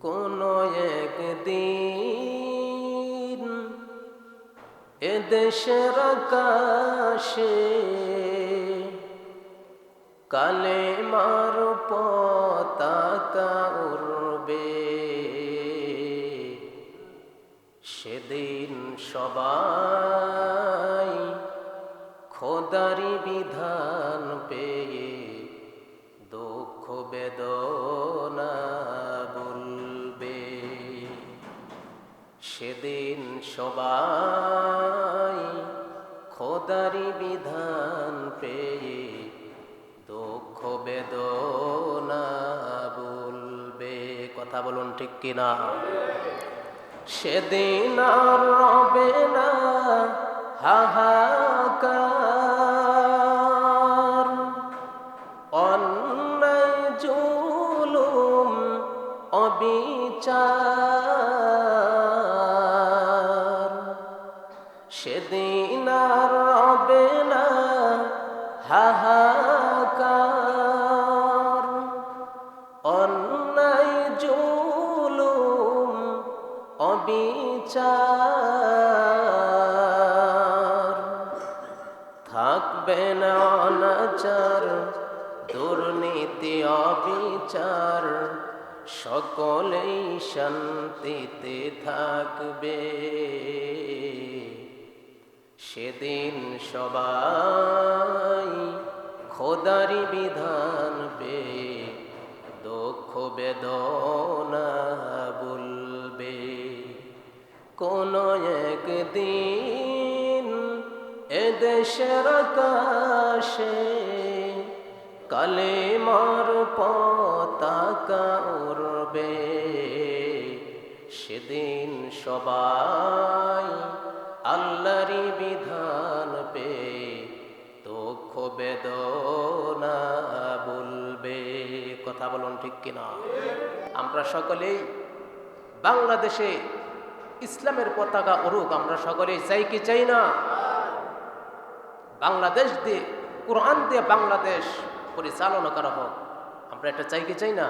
কোনো একদিন এদেশের আকাশে কালেমার পতাকা উড়বে। সেদিন সবাই খোদারি বিধান পেয়ে দুঃখ বেদনা বলবে। সেদিন সবাই খোদারি বিধান পেয়ে দুঃখ বেদনা বলবে। কথা বলুন ঠিক কিনা? সেদিন আর রবে না হাহাকার, অন্যায় জুলুম অবিচার। সেদিন আর রবে না হাহাকার, অন্যায় জুলুম অবিচার। থাকবে না অনাচার, দুর্নীতি অবিচার, সকলেই শান্তিতে থাকবে। সেদিন সবাই খোদারি বিধান পেয়ে দুঃখ বেদনা বলবে। কোনো একদিন এদেশের আকাশে কালেমার পতাকা উড়বে। সেদিন সবাই আল্লাহরই বিধান পেয়ে দুঃখ বেদনা বলবে। কথা বলুন ঠিক কিনা? আমরা সকলেই বাংলাদেশে ইসলামের পতাকা উড়ুক, আমরা সকলেই চাই কি চাই না? বাংলাদেশ দিয়ে, কোরআন দিয়ে বাংলাদেশ পরিচালনা করা হোক, আমরা এটা চাই কি চাই না?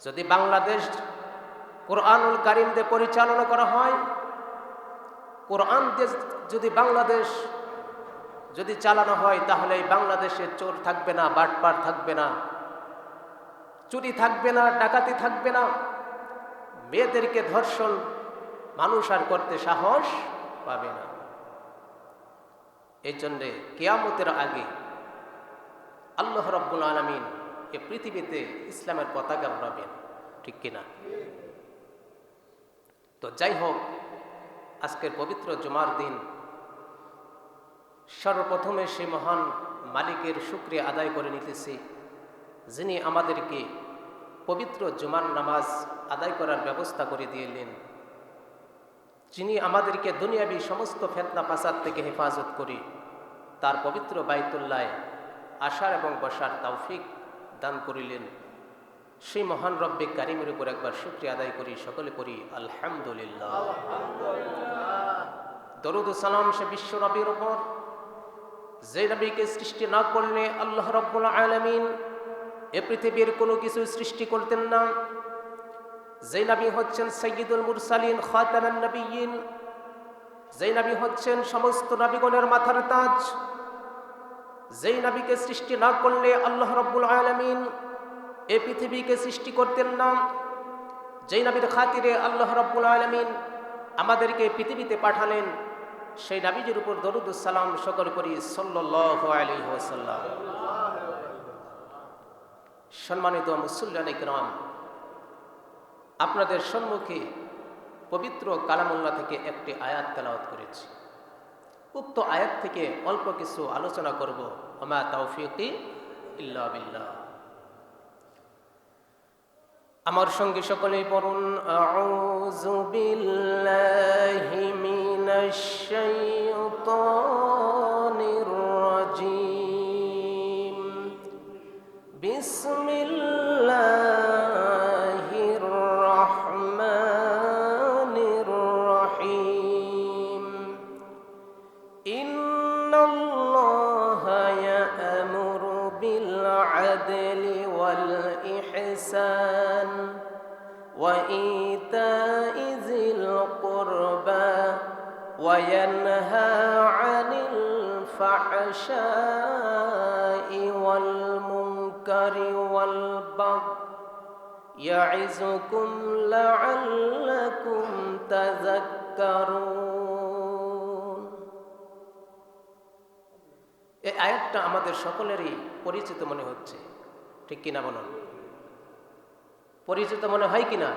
যদি বাংলাদেশ কোরআনুল কারীম দিয়ে পরিচালনা করা হয়, কোরআন দিয়ে যদি বাংলাদেশ যদি চালানো হয়, তাহলে এই বাংলাদেশে চোর থাকবে না, বাটপার থাকবে না, চুরি থাকবে না, ডাকাতি থাকবে না, মেয়েদেরকে ধর্ষণ মানুষ আর করতে সাহস পাবে না। এই জন্যে কিয়ামতের আগে আল্লাহ রাব্বুল আলামিন এই পৃথিবীতে ইসলামের পতাকা উড়াবেন, ঠিক কিনা? তো যাই হোক, আজকের পবিত্র জুমার দিন সর্বপ্রথমে সেই মহান মালিকের শুকরিয়া আদায় করে নিতেছি, যিনি আমাদেরকে পবিত্র জুমার নামাজ আদায় করার ব্যবস্থা করে দিলেন, যিনি আমাদেরকে দুনিয়াবী সমস্ত ফিতনা ফাসাদ থেকে হেফাজত করে তার পবিত্র বাইতুল্লাহে আসার এবং বসার তৌফিক দান করিলেন। সেই মহান রব্বে কারিমের উপর একবার শুকরিয়া আদায় করি, সকলে করি আলহামদুলিল্লাহ। দরুদ ও সালাম সে বিশ্ব নবীর উপর, যে নবীকে সৃষ্টি না করলে আল্লাহ রাব্বুল আলামিন এ পৃথিবীর কোনো কিছু সৃষ্টি করতেন না। যে নবী হচ্ছেন সাইয়্যিদুল মুরসালিন, খাতামুন নবিয়্যিন, যে নবী হচ্ছেন সমস্ত নবীগণের মাথার তাজ। যেই নবীকে সৃষ্টি না করলে আল্লাহ রাব্বুল আলামিন এই পৃথিবীকে সৃষ্টি করতেন না। যেই নবীর খাতিরে আল্লাহ রাব্বুল আলামিন আমাদেরকে পৃথিবীতে পাঠালেন, সেই নবীজির উপর দরুদ ও সালাম সকল করি সাল্লাল্লাহু আলাইহি ওয়াসাল্লাম। সম্মানিত মুসল্লিয়ানে কিরাম, আপনাদের সম্মুখে পবিত্র কালামুল্লাহ থেকে একটি আয়াত তেলাওয়াত করেছি। উক্ত আয়াত থেকে অল্প কিছু আলোচনা করব। ওমা তাওফীকি ইল্লা বিল্লাহ। আমার সঙ্গে সকলেই পড়ুন, আউযু বিল্লাহি মিনাশ শাইতানির রাজীম, বিসমিল্লাহির রাহমানির রহিম। ইন্নাল্লাহা ইয়া'মুরু বিল আদলি ওয়াল ইহসান والإحسان وإيتاء ذي القربى وينهى عن الفحشاء والمنكر والبغي يعظكم لعلكم تذكرون। এই আয়াতটা আমাদের সকলেরই পরিচিত মনে হচ্ছে, ঠিক কিনা বলুন? পরিচিত মনে হয় কিনা?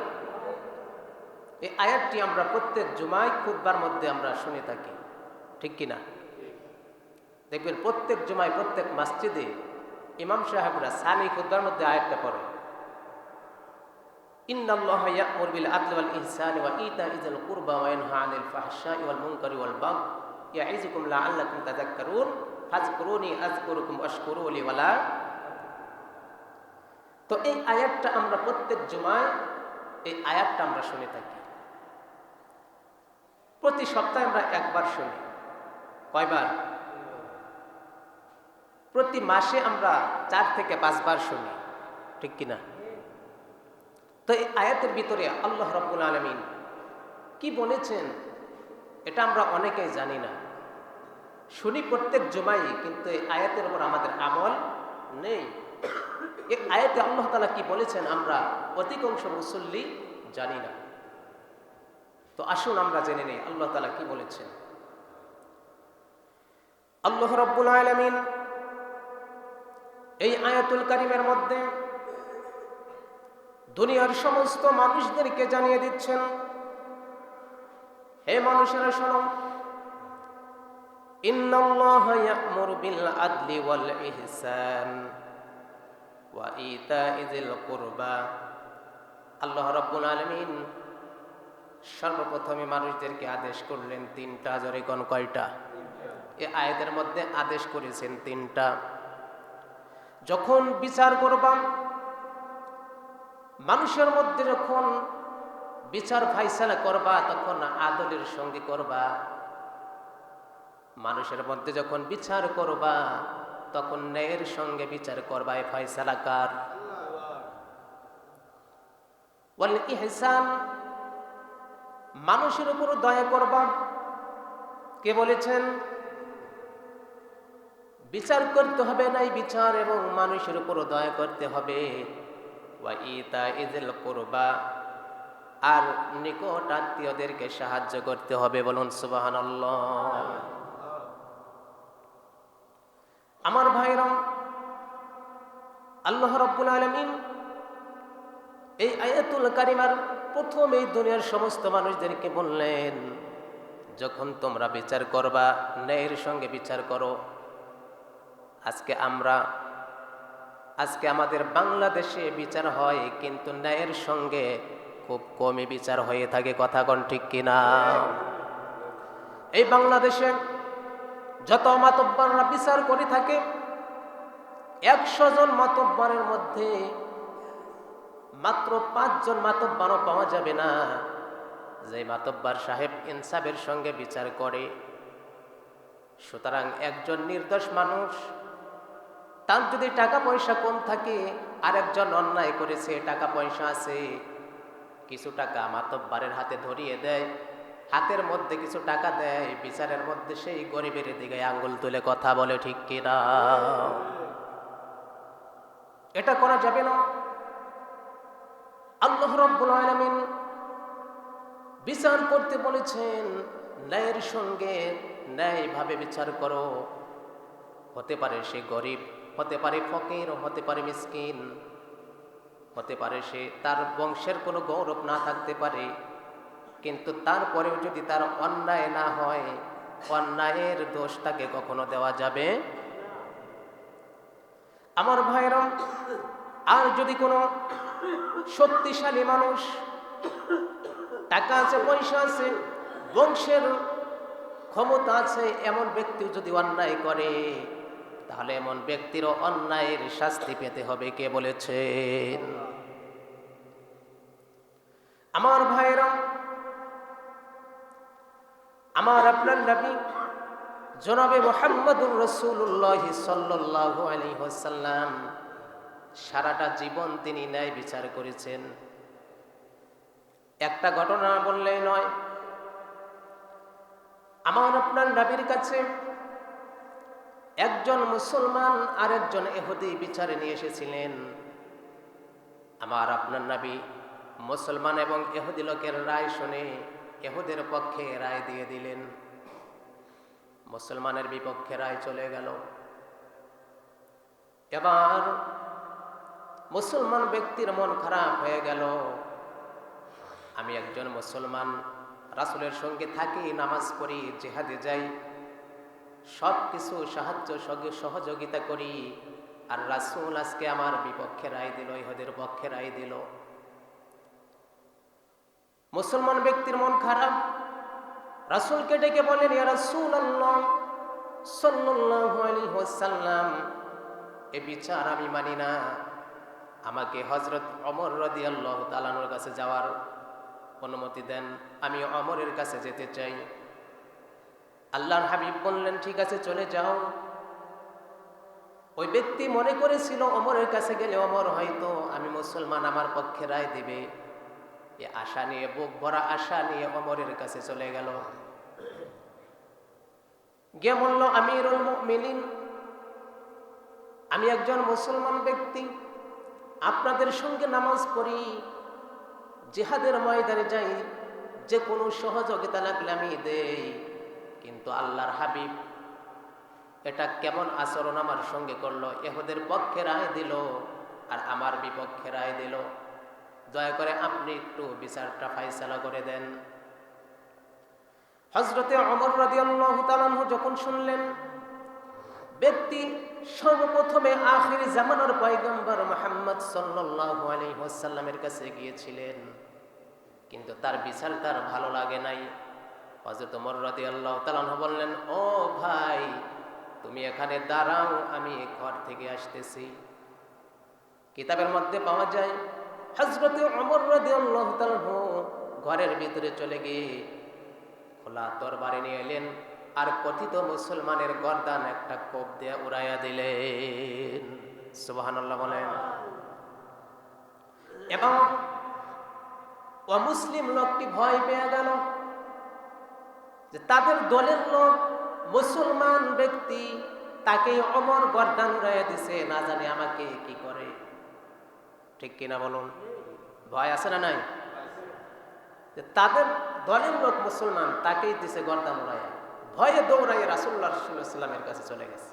এই আয়াতটি আমরা প্রত্যেক জুমায় খুতবার মধ্যে আমরা শুনে থাকি, ঠিক কিনা? দেখবেন প্রত্যেক জুমায় প্রত্যেক মসজিদে ইমাম সাহেবরা সানি খুতবার মধ্যে আয়াতটা পড়ে, ইন্নাল্লাহা ইয়া'মুরু বিল আদলি ওয়াল ইহসানি ওয়া ইতা'i যিল কুরবা ওয়া ইয়ানহা আনিল ফাহশাই ওয়াল মুনকারি ওয়াল বাগই ইয়া'iযুকুম লা'আল্লাকুম তাযাক্কারুন ফাযকুরুনি আযকুরুকুম ওয়াশকুরু লি ওয়ালা। তো এই আয়াতটা আমরা প্রত্যেক জুমায় এই আয়াতটা আমরা শুনে থাকি। প্রতি সপ্তাহে আমরা একবার শুনি। কয়বার? প্রতি মাসে আমরা 4 থেকে 5 বার শুনি, ঠিক কিনা? তো এই আয়াতের ভিতরে আল্লাহ রাব্বুল আলামিন কি বলেছেন এটা আমরা অনেকেই জানি না। শুনি প্রত্যেক জুমায়, কিন্তু এই আয়াতের উপর আমাদের আমল নেই। এই আয়াতে আল্লাহ তাআলা কি বলেছেন আমরা অধিকাংশ মুসল্লি জানি না। তো আসুন আমরা জেনে নেই আল্লাহ তাআলা কি বলেছেন। আল্লাহ রাব্বুল আলামিন এই আয়াতুল কারিমের মধ্যে দুনিয়ার সমস্ত মানুষদেরকে জানিয়ে দিচ্ছেন, হে মানুষেরা শোনো, ইন্নাল্লাহা ইয়া'মুরু বিল আদলি ওয়াল ইহসান ওয়া ইতা'i যিল কুরবা। আল্লাহ রাব্বুল আলামিন সর্বপ্রথমে মানুষদেরকে আদেশ করলেন 3টা। জোরে কোন কয়টা? এই আয়াতের মধ্যে আদেশ করেছেন 3টা। যখন বিচার করবা, মানুষের মধ্যে যখন বিচার ফাইসালা করবা, তখন আদলের সঙ্গে করবা। মানুষের মধ্যে যখন বিচার করবা, তখন ন্যায়ের সঙ্গে বিচার করবা। এই ফাইসালা কার? ওয়াল ইহসান, মানুষের উপর দয়া করবা। কে বলেছেন? বিচার করতে হবে নাই বিচার, এবং মানুষের উপর দয়া করতে হবে। ওয়া ইতা'i যিল কুরবা, আর নিকট আত্মীয়দেরকে সাহায্য করতে হবে। বলুন সুবহানাল্লাহ। আমার ভাইরা, আল্লাহ রাব্বুল আলামিন এই আয়াতুল কারিমার প্রথম এই দুনিয়ার সমস্ত মানুষদেরকে বললেন, যখন তোমরা বিচার করবা, ন্যায়ের সঙ্গে বিচার করো। আজকে আমাদের বাংলাদেশে বিচার হয়, কিন্তু ন্যায়ের সঙ্গে খুব কমই বিচার হয়ে থাকে। কথা কোন ঠিক কিনা? এই বাংলাদেশে যত মাতব্বররা বিচার করে থাকে, 100 জন মাতব্বরের মধ্যে মাত্র 5 জন মাতব্বরও পাওয়া যাবে না যে মাতব্বর সাহেব ইনসাফের সঙ্গে বিচার করে। সুতরাং একজন নির্দোষ মানুষ, তার যদি টাকা পয়সা কম থাকে, আরেকজন অন্যায় করেছে, টাকা পয়সা আছে, কিছু টাকা মাতব্বরের হাতে ধরিয়ে দেয়, হাতের মধ্যে কিছু টাকা দেয়, বিচারের মধ্যে সেই গরিবের দিকে আঙ্গুল তুলে কথা বলে, ঠিক কিনা? এটা করা যাবে না। আল্লাহ রাব্বুল আলামিন বিচার করতে বলেছেন, ন্যায়ের সঙ্গে ন্যায়ভাবে বিচার করো। হতে পারে সে গরিব, হতে পারে ফকির, হতে পারে মিসকিন, হতে পারে সে তার বংশের কোনো গৌরব না থাকতে পারে, কিন্তু তারপরেও যদি তার অন্যায় না হয়, অন্যায়ের দোষ তাকে কখনো দেওয়া যাবে। আমার ভাইরা, আর যদি কোনো শক্তিশালী মানুষ, টাকা আছে, পয়সা আছে, বংশের ক্ষমতা আছে, এমন ব্যক্তি যদি অন্যায় করে, তাহলে এমন ব্যক্তিরও অন্যায়ের শাস্তি পেতে হবে। কে বলেছেন? আমার ভাইরা, আমার আপনার নবী জনাবে মুহাম্মদুর রাসূলুল্লাহ সাল্লাল্লাহু আলাইহি ওয়াসাল্লাম সারাটা জীবন তিনি ন্যায় বিচার করেছেন। একটা ঘটনা বললেই নয়, আমার আপনার নবীর কাছে একজন মুসলমান আর একজন ইহুদি বিচারে নিয়ে এসেছিলেন। আমার আপনার নবী মুসলমান এবং ইহুদি লোকের রায় শুনে ইহুদের পক্ষে রায় দিয়ে দিলেন, মুসলমানের বিপক্ষে রায় চলে গেল। এবার মুসলমান ব্যক্তির মন খারাপ হয়ে গেল, আমি একজন মুসলমান, রাসূলের সঙ্গে থাকি, নামাজ পড়ি, জিহাদে যাই, সব কিছু সাহায্য সহযোগিতা করি, আর রাসূল আজকে আমার বিপক্ষে রায় দিল, ইহুদের পক্ষে রায় দিল। মুসলমান ব্যক্তির মন খারাপ, রাসূলকে ডেকে বলেন, ইয়া রাসূলুল্লাহ সাল্লাল্লাহু আলাইহি ওয়াসাল্লাম, এ বিচার আমি মানি না, আমাকে হযরত ওমর রাদিয়াল্লাহু তাআলা আনহুর কাছে যাওয়ার অনুমতি দেন, আমি ওমরের কাছে যেতে চাই। আল্লাহর হাবিব বললেন, ঠিক আছে চলে যাও। ওই ব্যক্তি মনে করেছিল ওমরের কাছে গেলে ওমর হয়তো আমি মুসলমান, আমার পক্ষে রায় দিবে, এ আশা নিয়ে, বুক ভরা আশা নিয়ে ওমরের কাছে চলে গেল। গিয়ে বলল, আমিরুল মুমিনিন, আমি একজন মুসলমান ব্যক্তি, আপনাদের সঙ্গে নামাজ পড়ি, জিহাদের ময়দানে যাই, যে কোনো সহযোগিতা লাগলে আমি দেই, কিন্তু আল্লাহর হাবিব এটা কেমন আচরণ আমার সঙ্গে করলো, ইহুদের পক্ষে রায় দিল আর আমার বিপক্ষে রায় দিল, দয়া করে আপনি একটু বিচারটা ফায়সালা করে দেন। হযরতে ওমর রাদিয়াল্লাহু তাআলা আনহু যখন শুনলেন ব্যক্তি সর্বপ্রথমে আখির জামানার পয়গম্বর মুহাম্মদ সাল্লাল্লাহু আলাইহি ওয়াসাল্লামের কাছে গিয়েছিলেন, কিন্তু তার বিচার তার ভালো লাগে নাই। হযরত ওমর রাদিয়াল্লাহু তাআলা আনহু বললেন, ও ভাই, তুমি এখানে দাঁড়াও, আমি ঘর থেকে আসতেছি। কিতাবের মধ্যে পাওয়া যায় হযরতে ওমর রাদিয়াল্লাহু তাআলা আনহু ঘরের ভিতরে চলে গিয়ে খোলা তরবারি নিয়ে এলেন আর কথিত মুসলমানের গর্দান একটা কোপ দিয়ে উড়াইয়া দিলেন। সুবহানাল্লাহ বলেন। এবং অমুসলিম লোকটি ভয় পেয়ে গেল যে তাদের দলের লোক মুসলমান ব্যক্তি, তাকে ওমর গর্দান উড়াইয়া দিছে, না জানি আমাকে কি করে। ঠিক কিনা বলুন? ভয় আছে না নাই? তাদের দলের লোক মুসলমান, তাকেই দিছে গর্দান উড়াইয়া, ভয়ে দৌড়াইয়া রাসূলুল্লাহ সাল্লাল্লাহু আলাইহি ওয়াসাল্লামের কাছে চলে গেছে।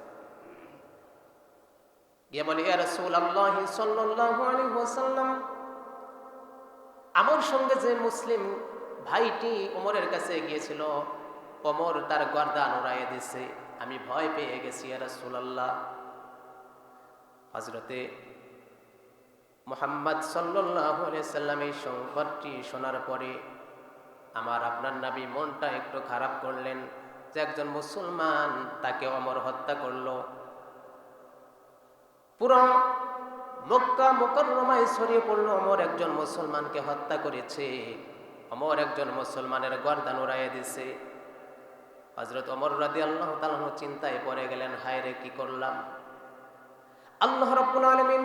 গিয়ে বলে, ইয়া রাসূলুল্লাহ সাল্লাল্লাহু আলাইহি ওয়াসাল্লাম, আমার সঙ্গে যে মুসলিম ভাইটি ওমরের কাছে গিয়েছিল, ওমর তার গর্দান উড়াইয়া দিছে, আমি ভয় পেয়ে গেছি ইয়া রাসূলুল্লাহ। হযরতে মুহাম্মদ সাল্লাল্লাহু আলাইহি ওয়াসাল্লাম এই সংবাদটি শোনার পরে আমার আপনার নবী মনটা একটু খারাপ করলেন যে একজন মুসলমান, তাকে ওমর হত্যা করলো। পুরো মক্কা মুকাররমায় ছড়িয়ে পড়লো ওমর একজন মুসলমানকে হত্যা করেছে, ওমর একজন মুসলমানের গর্দান উড়াইয়া দিছে। হযরত ওমর রাদিয়াল্লাহু তাআলা চিন্তায় পড়ে গেলেন, হায় রে, কি করলাম। আল্লাহ রাব্বুল আলামিন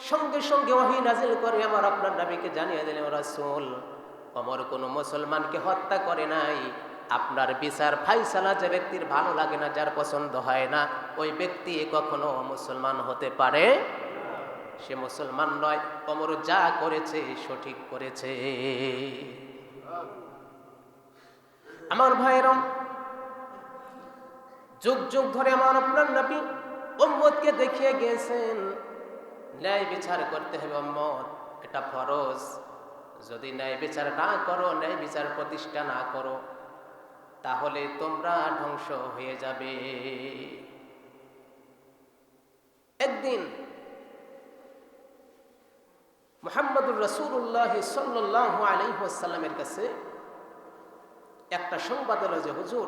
সঙ্গে সঙ্গে ওহী নাযিল করে আমার আপনার নবীকে জানিয়ে দিলেন, রাসূল, ওমর কোনো মুসলমানকে হত্যা করে নাই, আপনার বিচার ফায়সালা যে ব্যক্তির ভালো লাগে না, যার পছন্দ হয় না, ওই ব্যক্তি কখনো মুসলমান হতে পারে, সে মুসলমান নয়। ওমর যা করেছে সঠিক করেছে। আমার ভাইরা, যুগ যুগ ধরে আমার আপনার নবী উম্মতকে দেখিয়ে গিয়েছেন, ন্যায় বিচার করতে হবে উম্মত, এটা ফরজ। যদি ন্যায় বিচার না করো, ন্যায় বিচার প্রতিষ্ঠা না করো, তাহলে তোমরা ধ্বংস হয়ে যাবে। একদিন মুহাম্মদুর রাসূলুল্লাহ সাল্লাল্লাহু আলাইহি ওয়াসাল্লামের কাছে একটা সংবাদ এলো যে হুজুর,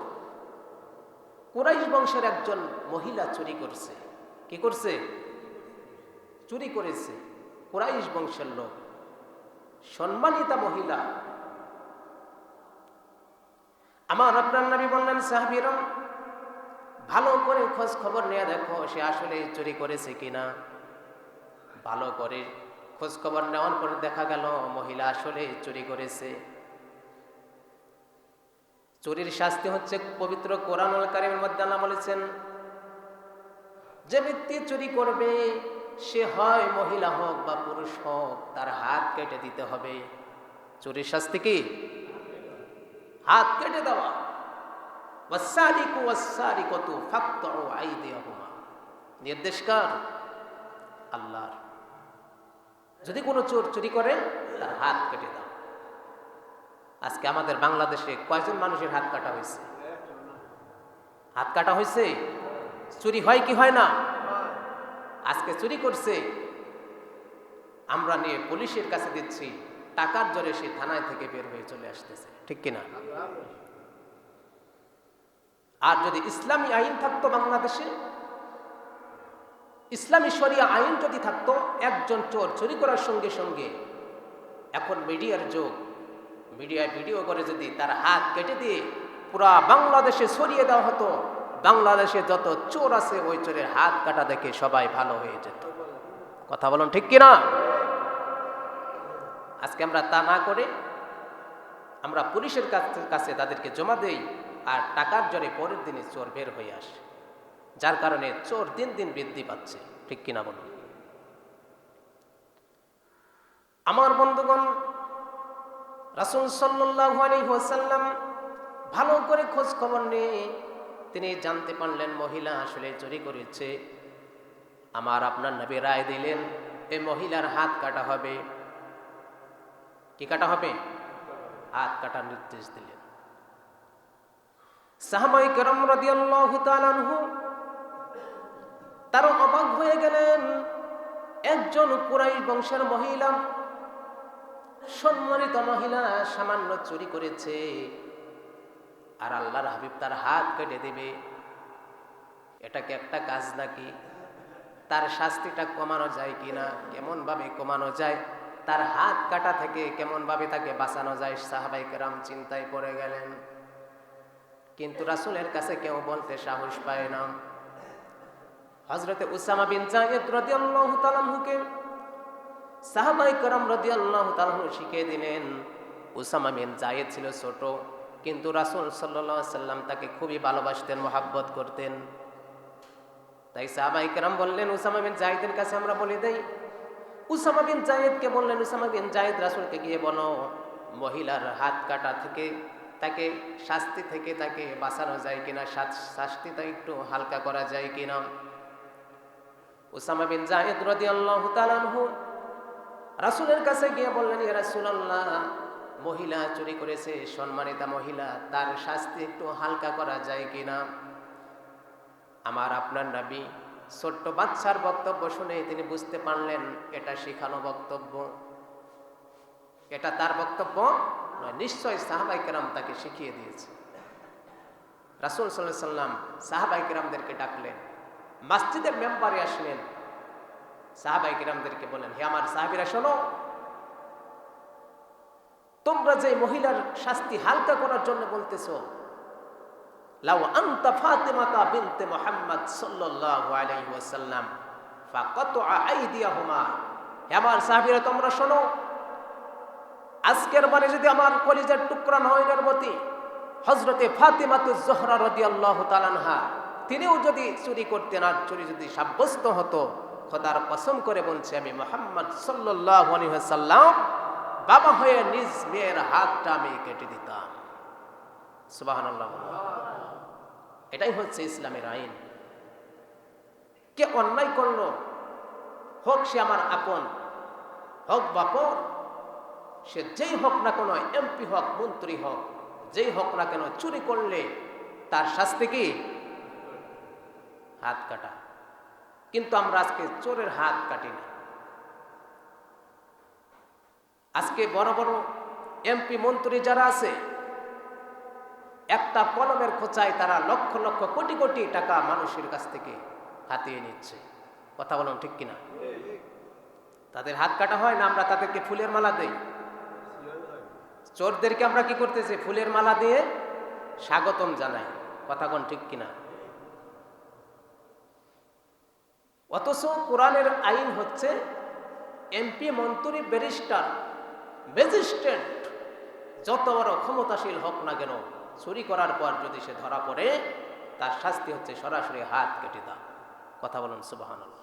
কুরাইশ বংশের একজন মহিলা চুরি করছে। কি করছে? চুরি করেছে। কুরাইশ বংশের লোক, সম্মানিতা মহিলা। আমার আপনার নবী বললেন, সাহাবীরা, ভালো করে খোঁজ খবর নিয়ে দেখো সে আসলে চুরি করেছে কিনা। ভালো করে খোঁজ খবর নেওয়ার পরে দেখা গেল মহিলা আসলে চুরি করেছে। চুরির শাস্তি হচ্ছে পবিত্র কোরআনুল কারীমের মধ্যে আল্লাহ বলেছেন, যে ব্যক্তি চুরি করবে সে হয় মহিলা হোক বা পুরুষ হোক, তার হাত কেটে দিতে হবে। চুরির শাস্তি কি? হাত কেটে দেওয়া। ওয়াসসারিকু ওয়াসসারিকাতু ফাকতাউ আইদিয়াহুমা, নির্দেশ কার? আল্লাহর। যদি কোনো চোর চুরি করে তার হাত কেটে দাও। আজকে আমাদের বাংলাদেশে কয়জন মানুষের হাত কাটা হয়েছে? হাত কাটা হয়েছে। চুরি হয় কি হয় না? আজকে চুরি করছে, আমরা নিয়ে পুলিশের কাছে দিচ্ছি, টাকার জোরে সে থানায় থেকে বের হয়ে চলে আসতেছে, ঠিক কিনা? আর যদি ইসলামী আইন থাকতো বাংলাদেশে, ইসলামী শরিয়া আইন যদি থাকতো, একজন চোর চুরি করার সঙ্গে সঙ্গে, এখন মিডিয়ার যুগ, মিডিয়ায় ভিডিও করে যদি তার হাত কেটে দিয়ে পুরা বাংলাদেশে ছড়িয়ে দেওয়া হতো, বাংলাদেশে যত চোর আছে ওই চোরের হাত কাটা দেখে সবাই ভালো হয়ে যেত। কথা বলুন, ঠিক কিনা? আজকে আমরা তা না করে আমরা পুলিশের কাছে তাদেরকে জমা দেই, আর টাকার জোরে পরের দিনে চোর বের হয়ে আসে, যার কারণে চোর দিন দিন বৃদ্ধি পাচ্ছে, ঠিক কিনা বলুন? আমার বন্ধুগণ, রাসূল সাল্লাল্লাহু আলাইহি ওয়াসাল্লাম ভালো করে খোঁজ খবর নিয়ে তিনি জানতে পারলেন মহিলা আসলে চুরি করেছে। আমার আপনার নবী রায় দিলেন, এই মহিলার হাত কাটা হবে। কি কাটা হবে? হাত কাটার নির্দেশ দিলেন। সাহাবায়ে কেরাম রাদিয়াল্লাহু তাআলা আনহু তারা অবাক হয়ে গেলেন, একজন কুরাইশ বংশের মহিলা, সম্মানিত মহিলা, সামান্য চুরি করেছে, আর আল্লাহর হাবিব তার হাত কেটে দিবে। এটা কি একটা কাজ নাকি? তার শাস্তিটা কমানো যায় কিনা, কেমন ভাবে কমানো যায়, তার হাত কাটা থেকে কেমন ভাবে তাকে বাঁচানো যায়, সাহাবায়ে কেরাম চিন্তায় পড়ে গেলেন। কিন্তু রাসূলের কাছে কেউ বলতে সাহস পায় না। হযরতে উসামা বিন যায়েদ রাদিয়াল্লাহু তাআলা আনহুকে সাহাবায়ে কেরাম রাদিয়াল্লাহু তাআলা আনহু শিখিয়ে দিলেন। উসামা বিন যায়েদ ছিল ছোট, কিন্তু রাসূল সাল্লাল্লাহু আলাইহি সাল্লাম তাকে খুবই ভালোবাসতেন, মহব্বত করতেন। তাই সাহাবায়ে কেরাম বললেন, উসামা বিন যায়েদের কাছে আমরা বলে দেই। উসামা বিন যায়েদকে বললেন, উসামা বিন যায়েদ রাসূলকে গিয়ে বলো, মহিলার হাত কাটা থেকে, তাকে শাস্তি থেকে তাকে বাঁচানো যায় কিনা, শাস্তিটা একটু হালকা করা যায় কিনা। উসামা বিন যায়েদ রাদিয়াল্লাহু তাআলা আনহু রাসূলের কাছে গিয়ে বললেন, ইয়া রাসূলুল্লাহ, মহিলা চুরি করেছে, সম্মানিতা মহিলা, তার শাস্তি একটু হালকা করা যায় কিনা। আমার আপনার নবী ছোট্ট বাচ্চার বক্তব্য শুনে তিনি বুঝতে পারলেন এটা শেখানো বক্তব্য, এটা তার বক্তব্য নয়, নিশ্চয় সাহাবায়ে কেরাম তাকে শিখিয়ে দিয়েছে। রাসূল সাল্লাল্লাহু আলাইহি সাল্লাম সাহাবায়ে কেরামদেরকে ডাকলেন, মসজিদের মেম্বারে আসলেন, সাহাবায়ে কেরামদেরকে বলেন, হে আমার সাহাবীরা শোনো, তোমরা যে মহিলার শাস্তি হালকা করার জন্য বলতেছো, লাউ আনতা ফাতিমাতা বিনতে মুহাম্মদ সাল্লাল্লাহু আলাইহি ওয়াসাল্লাম ফাকাতআ আইদিয়াহুমা, হে আমার সাহাবীরা তোমরা শোনো, আজকের মানে যদি আমার কলিজার টুকরা নয়নের মতি হযরতে ফাতিমাতুজ জোহরা রাদিয়াল্লাহু তাআলা আনহা তিনিও যদি চুরি করতেন, আর চুরি যদি সাব্যস্ত হতো, খোদার কসম করে বলছি আমি মুহাম্মদ সাল্লাল্লাহু আলাইহি ওয়াসাল্লাম বাবা হয়ে নিজ মেয়ের হাতটা আমি কেটে দিতাম। সুবহানাল্লাহ। এটাই হচ্ছে ইসলামের আইন। কে অন্যায় করলো, হোক সে আমার আপন, হোক বাপর, সে যেই হোক না কেন, এমপি হোক, মন্ত্রী হোক, যেই হোক না কেন, চুরি করলে তার শাস্তি কি? হাত কাটা। কিন্তু আমরা আজকে চোরের হাত কাটি না। আজকে বড় বড় এমপি মন্ত্রী যারা আছে, একটা কলমের খোঁচায় তারা লক্ষ লক্ষ কোটি কোটি টাকা মানুষের কাছ থেকে হাতিয়ে নিচ্ছে। কথা বলুন, ঠিক কিনা? তাদের হাত কাটা হয় না, আমরা তাদেরকে ফুলের মালা দেই। চোরদেরকে আমরা কি করতেছি? ফুলের মালা দিয়ে স্বাগতম জানাই। কথা বলুন, ঠিক কিনা? অথচ কোরআনের আইন হচ্ছে এমপি, মন্ত্রী, ব্যারিস্টার, ম্যাজিস্ট্রেট যত বড় ক্ষমতাশীল হোক না কেন, চুরি করার পর যদি সে ধরা পড়ে, তার শাস্তি হচ্ছে সরাসরি হাত কেটে দাও। কথা বলুন সুবহানাল্লাহ।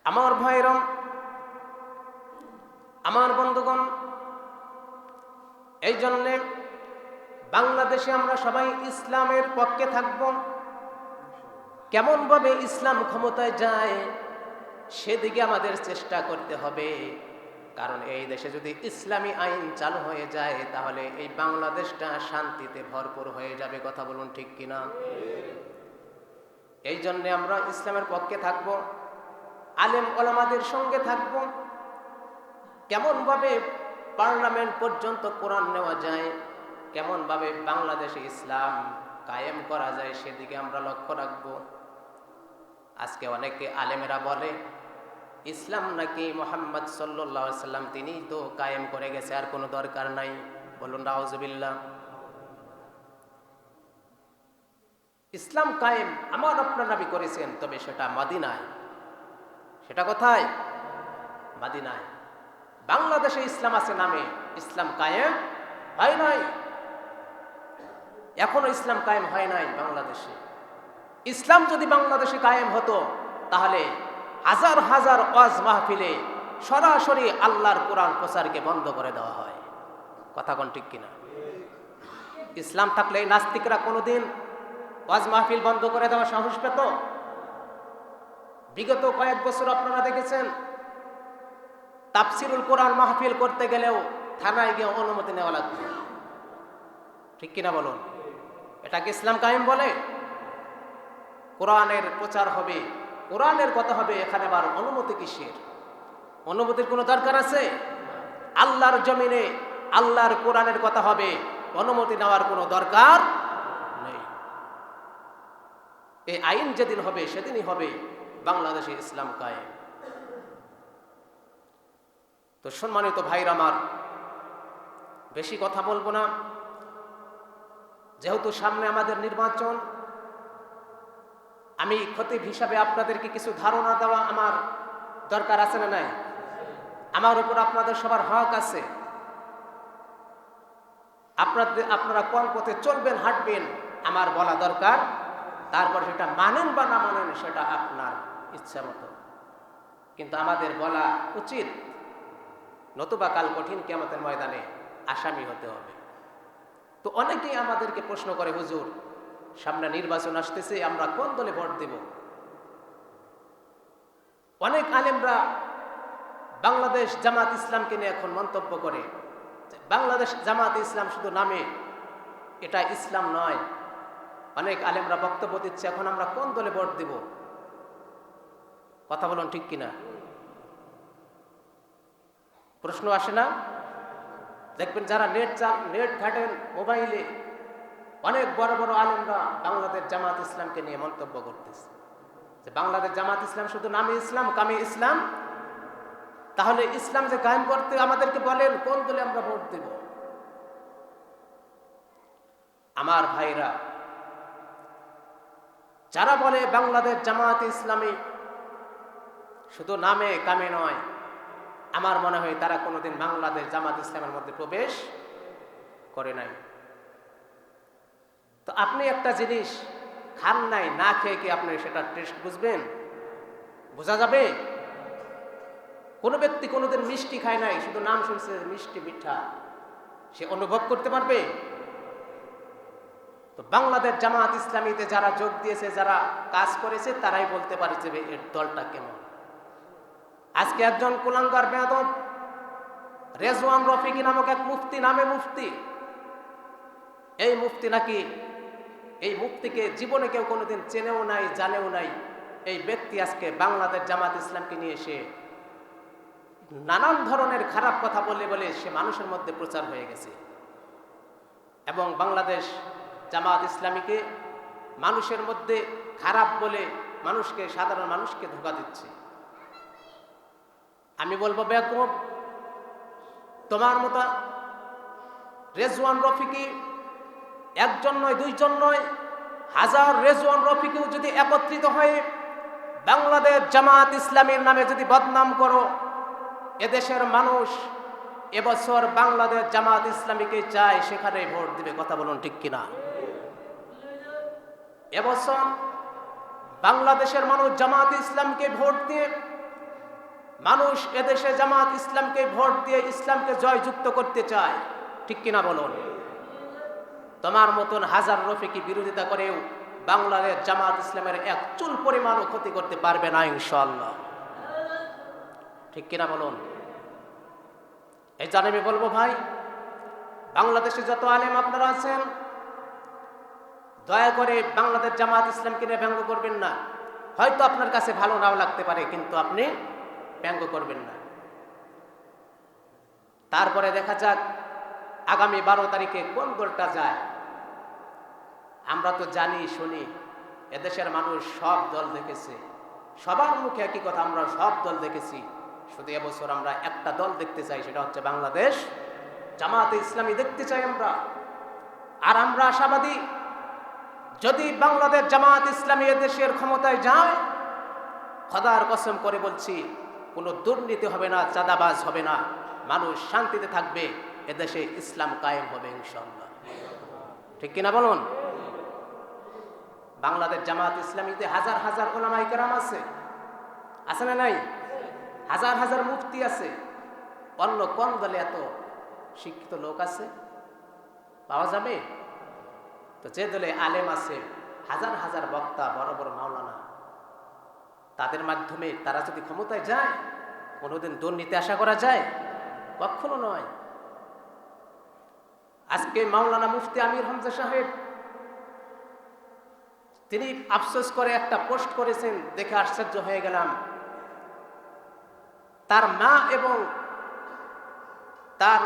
আমার ভাইরা, আমার বন্ধুগণ, এই জন্যে বাংলাদেশে আমরা সবাই ইসলামের পক্ষে থাকব। কেমন ভাবে ইসলাম ক্ষমতায় যায় সেদিকে আমাদের চেষ্টা করতে হবে। কারণ এই দেশে যদি ইসলামী আইন চালু হয়ে যায় তাহলে এই বাংলাদেশটা শান্তিতে ভরপুর হয়ে যাবে। কথা বলুন ঠিক কিনা? এই জন্যে আমরা ইসলামের পক্ষে থাকব, আলেম ওলামাদের সঙ্গে থাকব। কেমন ভাবে পার্লামেন্ট পর্যন্ত কোরআন নেওয়া যায়, কেমন ভাবে বাংলাদেশে ইসলাম কায়েম করা যায় সেদিকে আমরা লক্ষ্য রাখব। আজকে অনেকে আলেমেরা বলে ইসলাম নাকি মুহাম্মদ সাল্লাল্লাহু আলাইহি সাল্লাম তিনিই তো কায়েম করে গেছে, আর কোনো দরকার নাই। বলুন নাউজুবিল্লাহ। ইসলাম কায়েম আমার আপনার নবী করেছেন, তবে সেটা মদিনায়। সেটা কোথায়? মদিনায়। বাংলাদেশে ইসলাম আছে নামে, ইসলাম কায়েম হয় নাই। এখনো ইসলাম কায়েম হয় নাই বাংলাদেশে। ইসলাম যদি বাংলাদেশে কায়েম হতো তাহলে হাজার হাজার ওয়াজ মাহফিলে সরাসরি আল্লাহর কোরআন প্রচারকে বন্ধ করে দেওয়া হয়। কথা কোন ঠিক কিনা? ইসলাম থাকলে নাস্তিকরা কোনোদিন ওয়াজ মাহফিল বন্ধ করে দেওয়ার সাহস পেত? বিগত কয়েক বছর আপনারা দেখেছেন তাফসিরুল কোরআন মাহফিল করতে গেলেও থানায় গিয়ে অনুমতি নেওয়া লাগবে। ঠিক কিনা বলুন? এটা কি ইসলাম কায়েম বলে? কোরআনের প্রচার হবে, কোরআনের কথা হবে, এখানে আবার অনুমতি কিসের? অনুমতির কোনো দরকার আছে? আল্লাহর জমিনে আল্লাহর কোরআনের কথা হবে, অনুমতি নেওয়ার কোনো দরকার নেই। এই আইন যেদিন হবে সেদিনই হবে বাংলাদেশে ইসলাম কায়েম। তো সম্মানিত ভাইরা আমার, বেশি কথা বলবো না, যেহেতু সামনে আমাদের নির্বাচন। আমি খতিব হিসাবে আপনাদেরকে কিছু ধারণা দেওয়া আমার দরকার আছে না নাই? আমার উপর আপনাদের সবার হক আছে। আপনারা কোন পথে চলবেন, হাঁটবেন, আমার বলা দরকার। তারপর সেটা মানেন বা না মানেন সেটা আপনার ইচ্ছা মতো, কিন্তু আমাদের বলা উচিত, নতুবা কাল কঠিন কিয়ামতের ময়দানে আসামি হতে হবে। তো অনেকেই আমাদেরকে প্রশ্ন করে, হুজুর সামনে নির্বাচন আসতেছে, আমরা কোন দলে ভোট দেব? অনেক আলেমরা বাংলাদেশ জামাত ইসলামকে নিয়ে এখন মন্তব্য করে, বাংলাদেশ জামাত ইসলাম শুধু নামে, এটা ইসলাম নয়। অনেক আলেমরা বক্তব্য দিচ্ছে, এখন আমরা কোন দলে ভোট দেব? কথা বলুন ঠিক কিনা? প্রশ্ন আসে না? দেখবেন যারা নেট ঘাটেন মোবাইলে, অনেক বড় বড় আলেমরা বাংলাদেশ জামাত ইসলামকে নিয়ে মন্তব্য করতেছে যে বাংলাদেশ জামাত ইসলাম শুধু নামে ইসলাম, কামে ইসলাম। তাহলে ইসলাম যে কায়েম করতে আমাদেরকে বলেন, কোন দলে আমরা ভোট দেব? আমার ভাইরা, যারা বলে বাংলাদেশ জামাত ইসলামী শুধু নামে কামে নয়, আমার মনে হয় তারা কোনোদিন বাংলাদেশ জামাত ইসলামের মধ্যে প্রবেশ করে নাই। তো আপনি একটা জিনিস খান নাই, না খেয়ে কি আপনি সেটা টেস্ট বুঝবেন? বোঝা যাবে? কোনো ব্যক্তি কোনোদিন মিষ্টি খায় নাই, শুধু নাম শুনছে মিষ্টি মিঠা, সে অনুভব করতে পারবে? তো বাংলাদেশ জামাত ইসলামীতে যারা যোগ দিয়েছে, যারা কাজ করেছে, তারাই বলতে পারে যে এর দলটা কেমন। আজকে একজন কুলাঙ্গার বেয়াদব রেজওয়ান রফিকি নামক এক মুফতি, নামে মুফতি, এই মুফতি নাকি, এই মুফতিকে জীবনে কেউ কোনোদিন চেনেও নাই, জানেও নাই। এই ব্যক্তি আজকে বাংলাদেশ জামাত ইসলামকে নিয়ে এসে নানান ধরনের খারাপ কথা বলে বলে সে মানুষের মধ্যে প্রচার হয়ে গেছে, এবং বাংলাদেশ জামাত ইসলামীকে মানুষের মধ্যে খারাপ বলে মানুষকে, সাধারণ মানুষকে ধোঁকা দিচ্ছে। আমি বলবো, বেকুব, তোমার মতো রেজওয়ান রফিকি একজন নয়, দুইজন নয়, হাজার রেজওয়ান রফিকিও যদি একত্রিত হয়ে বাংলাদেশ জামাত ইসলামীর নামে যদি বদনাম করো, এদেশের মানুষ এবছর বাংলাদেশ জামাত ইসলামীকে চায়, সেখানে ভোট দিবে। কথা বলুন ঠিক কিনা? এবছর বাংলাদেশের মানুষ জামাত ইসলামকে ভোট দিয়ে, মানুষ এদেশে জামাত ইসলামকে ভোট দিয়ে ইসলামকে জয়যুক্ত করতে চায়, ঠিক কিনা বলুন? তোমার মতন হাজার রফিকি বিরোধিতা করেও বাংলাদেশ জামাত ইসলামের এক চুল পরিমাণও ক্ষতি করতে পারবে না ইনশাআল্লাহ, ঠিক কিনা বলুন? এই জন্য আমি বলবো, ভাই, বাংলাদেশে যত আলেম আপনারা আছেন, দয়া করে বাংলাদেশ জামাত ইসলামকে নিয়ে ব্যঙ্গ করবেন না। হয়তো আপনার কাছে ভালো নাও লাগতে পারে, কিন্তু আপনি ব্যঙ্গ করবেন না। তারপরে দেখা যাক আগামী 12 তারিখে কোন দলটা যায়। আমরা তো জানি শুনি, এদেশের মানুষ সব দল দেখেছে, সবার মুখে একই কথা, আমরা সব দল দেখেছি। শুধু এবছর আমরা একটা দল দেখতে চাই, সেটা হচ্ছে বাংলাদেশ জামাতে ইসলামী দেখতে চাই আমরা। আর আমরা আশাবাদী, যদি বাংলাদেশ জামাত ইসলামী এদেশের ক্ষমতায় যায়, খোদার কসম করে বলছি, কোনো দুর্নীতি হবে না, চাঁদাবাজ হবে না, মানুষ শান্তিতে থাকবে, এদেশে ইসলাম কায়েম হবে ইনশাআল্লাহ, ঠিক কিনা বলুন? বাংলাদেশ জামাত ইসলামীতে হাজার হাজার উলামায়ে কেরাম আছে না নাই? হাজার হাজার মুফতি আছে। অন্য কোন দলে এত শিক্ষিত লোক আছে? পাওয়া যাবে? তো যে দলে আলেম আছে, হাজার হাজার বক্তা, বড় বড় মাওলানা, তাদের মাধ্যমে তারা যদি ক্ষমতায় যায়, কোনোদিন দুর্নীতি আশা করা যায়? কখনো নয়। আজকে মাওলানা মুফতি আমির হামজা সাহেব, তিনি আফসোস করে একটা পোস্ট করেছেন, দেখে আশ্চর্য হয়ে গেলাম। তার মা এবং তার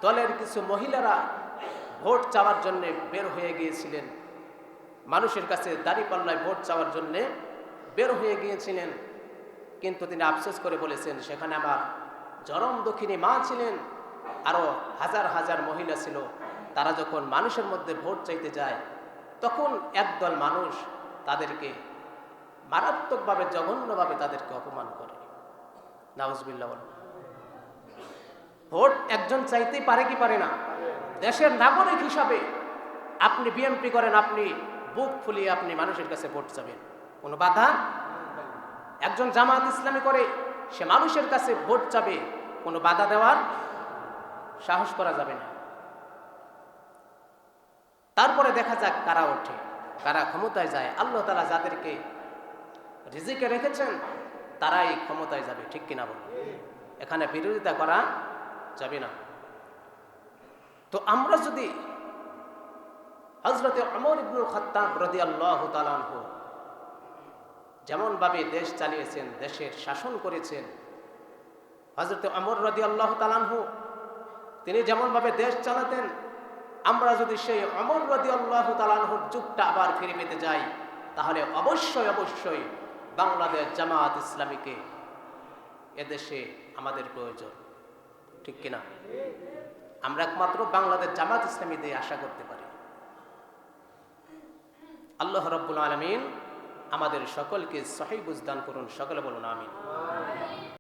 দলের কিছু মহিলারা ভোট চাওয়ার জন্য বের হয়ে গিয়েছিলেন, মানুষের কাছে দাঁড়িপাল্লায় ভোট চাওয়ার জন্য বের হয়ে গিয়েছিলেন। কিন্তু তিনি আফসোস করে বলেছেন, সেখানে আমার জনম দক্ষিণী মা ছিলেন, আরো হাজার হাজার মহিলা ছিল। তারা যখন মানুষের মধ্যে ভোট চাইতে যায়, তখন একদল মানুষ তাদেরকে মারাত্মকভাবে, জঘন্যভাবে তাদেরকে অপমান করে। নাউজুবিল্লাহ। ভোট একজন চাইতেই পারে কি পারে না? দেশের নাগরিক হিসাবে আপনি বিএনপি করেন, আপনি বুক ফুলিয়ে আপনি মানুষের কাছে ভোট চাবেন, কোনো বাধা? একজন জামাত ইসলামী করে, সে মানুষের কাছে ভোট চাবে, কোনো বাধা দেওয়ার সাহস করা যাবে না। তারপরে দেখা যাক কারা ওঠে, কারা ক্ষমতায় যায়। আল্লাহ তাআলা যাদেরকে রিজিকে রেখেছেন, তারাই ক্ষমতায় যাবে, ঠিক কিনা বলুন? এখানে বিরোধিতা করা যাবে না। তো আমরা যদি হযরতে ওমর ইবনুল খাত্তাব রাদিয়াল্লাহু তাআলা আনহু যেমন ভাবে দেশ চালিয়েছেন, দেশের শাসন করেছেন, হযরতে ওমর রাদিয়াল্লাহু তাআলা আনহু তিনি যেমন ভাবে দেশ চালাতেন, আমরা যদি সেই ওমর রাদিয়াল্লাহু তাআলা আনহুর যুগটা আবার ফিরে পেতে যাই, তাহলে অবশ্যই অবশ্যই বাংলাদেশ জামাত ইসলামীকে এদেশে আমাদের প্রয়োজন, ঠিক কিনা? আমরা একমাত্র বাংলাদেশ জামাত ইসলামী দিয়ে আশা করতে পারি। আল্লাহ রাব্বুল আলামিন আমাদের সকলকে সহিহ বুঝ দান করুন। সকলে বলুন আমিন।